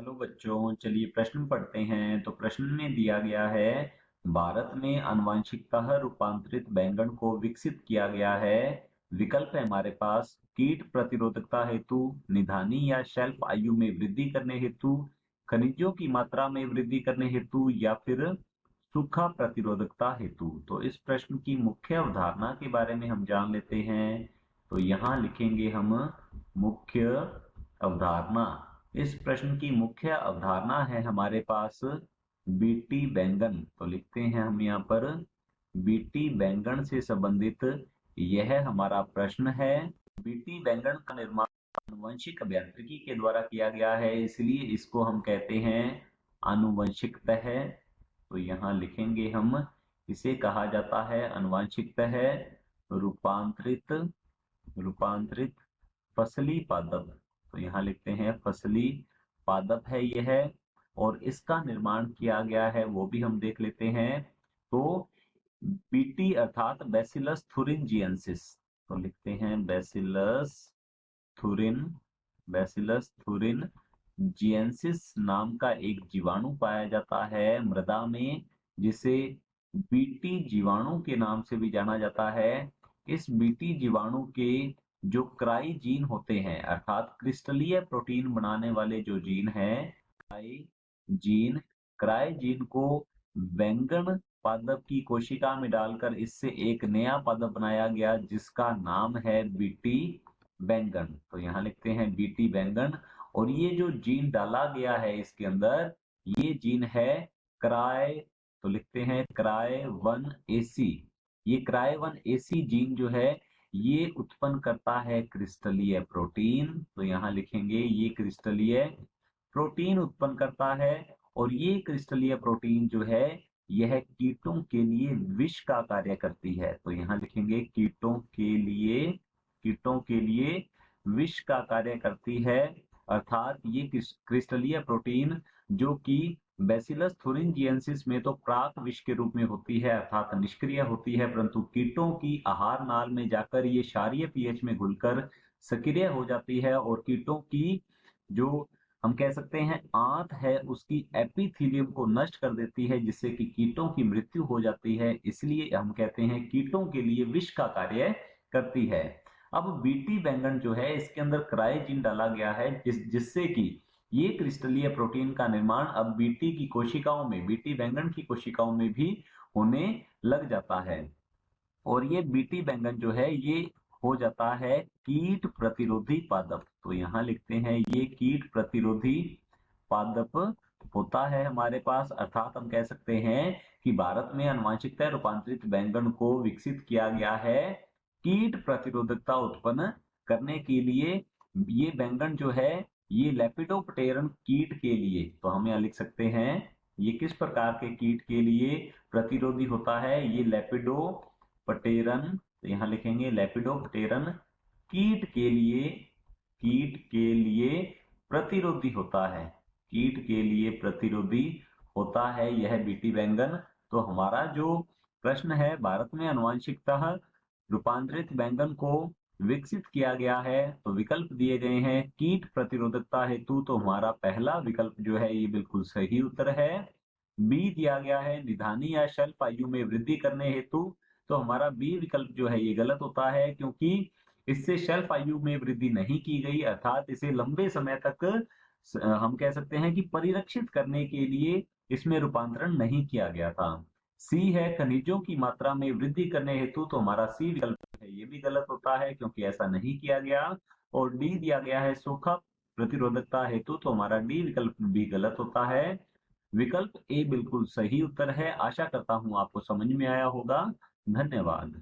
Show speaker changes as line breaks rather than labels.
Hello बच्चों, चलिए प्रश्न पढ़ते हैं। तो प्रश्न में दिया गया है, भारत में आनुवंशिकतः रूपांतरित बैंगन को विकसित किया गया है। विकल्प है हमारे पास, कीट प्रतिरोधकता हेतु, निधानी या शेल्फ आयु में वृद्धि करने हेतु, खनिजों की मात्रा में वृद्धि करने हेतु, या फिर सूखा प्रतिरोधकता हेतु। तो इस प्रश्न की मुख्य अवधारणा के बारे में हम जान लेते हैं। तो यहाँ लिखेंगे हम मुख्य अवधारणा। इस प्रश्न की मुख्य अवधारणा है हमारे पास बीटी बैंगन। तो लिखते हैं हम यहाँ पर बीटी बैंगन से संबंधित यह हमारा प्रश्न है। बीटी बैंगन का निर्माण आनुवंशिक अभियांत्रिकी के द्वारा किया गया है, इसलिए इसको हम कहते हैं आनुवंशिकतः। तो यहाँ लिखेंगे हम, इसे कहा जाता है आनुवंशिकतः रूपांतरित रूपांतरित फसली पादप। तो यहाँ लिखते हैं फसली पादप है यह, और इसका निर्माण किया गया है वो भी हम देख लेते हैं। तो बीटी अर्थात बैसिलस थुरिनजिएंसिस। तो लिखते हैं बैसिलस थुरिनजिएंसिस नाम का एक जीवाणु पाया जाता है मृदा में, जिसे बीटी जीवाणु के नाम से भी जाना जाता है। इस बीटी जीवाणु के जो क्राई जीन होते हैं, अर्थात क्रिस्टलीय प्रोटीन बनाने वाले जो जीन हैं, क्राई जीन को बैंगन पादप की कोशिका में डालकर इससे एक नया पादप बनाया गया, जिसका नाम है बीटी बैंगन। तो यहाँ लिखते हैं बीटी बैंगन, और ये जो जीन डाला गया है इसके अंदर, ये जीन है क्राई। तो लिखते हैं क्राई 1AC। ये क्राई 1AC जीन जो है ये उत्पन्न करता है क्रिस्टलीय प्रोटीन। तो यहाँ लिखेंगे ये क्रिस्टलीय प्रोटीन उत्पन्न करता है, और ये क्रिस्टलीय प्रोटीन जो है यह कीटों के लिए विष का कार्य करती है। तो यहाँ लिखेंगे कीटों के लिए विष का कार्य करती है, अर्थात ये क्रिस्टलीय प्रोटीन जो कि बैसिलस थुरिनजिएंसिस में तो प्राक विष के रूप में होती है, अर्थात निष्क्रिय होती है, परंतु कीटों की आहार नाल में जाकर ये क्षारीय पीएच में घुलकर सक्रिय हो जाती है, और कीटों की जो हम कह सकते हैं आंत है उसकी एपिथेलियम को नष्ट कर देती है, जिससे कि कीटों की मृत्यु हो जाती है। इसलिए हम कहते हैं कीटों के लिए विष का कार्य करती है। अब बीटी बैंगन जो है इसके अंदर क्राइजीन डाला गया है, जिससे कि ये क्रिस्टलीय प्रोटीन का निर्माण अब बीटी बैंगन की कोशिकाओं में भी होने लग जाता है, और ये बीटी बैंगन जो है ये हो जाता है कीट प्रतिरोधी पादप। तो यहाँ लिखते हैं ये कीट प्रतिरोधी पादप होता है हमारे पास, अर्थात हम कह सकते हैं कि भारत में आनुवंशिकतः रूपांतरित बैंगन को विकसित किया गया है कीट प्रतिरोधकता उत्पन्न करने के लिए। ये बैंगन जो है ये लेपिडोप्टेरन कीट के लिए, तो हम यहाँ लिख सकते हैं ये किस प्रकार के कीट के लिए प्रतिरोधी होता है, ये लेपिडोप्टेरन। तो यहाँ लिखेंगे लेपिडोप्टेरन कीट के लिए प्रतिरोधी होता है, यह बीटी बैंगन। तो हमारा जो प्रश्न है, भारत में आनुवंशिकतः रूपांतरित बैंगन को विकसित किया गया है, तो विकल्प दिए गए हैं कीट प्रतिरोधकता हेतु। तो हमारा पहला विकल्प जो है ये बिल्कुल सही उत्तर है। बी दिया गया है निधानी या शेल्फ आयु में वृद्धि करने हेतु। तो हमारा बी विकल्प जो है ये गलत होता है, क्योंकि इससे शेल्फ आयु में वृद्धि नहीं की गई, अर्थात इसे लंबे समय तक हम कह सकते हैं कि परिरक्षित करने के लिए इसमें रूपांतरण नहीं किया गया था। सी है खनिजों की मात्रा में वृद्धि करने हेतु। तो हमारा सी विकल्प है ये भी गलत होता है, क्योंकि ऐसा नहीं किया गया। और डी दिया गया है सूखा प्रतिरोधकता हेतु। तो हमारा डी विकल्प भी गलत होता है। विकल्प ए बिल्कुल सही उत्तर है। आशा करता हूं आपको समझ में आया होगा। धन्यवाद।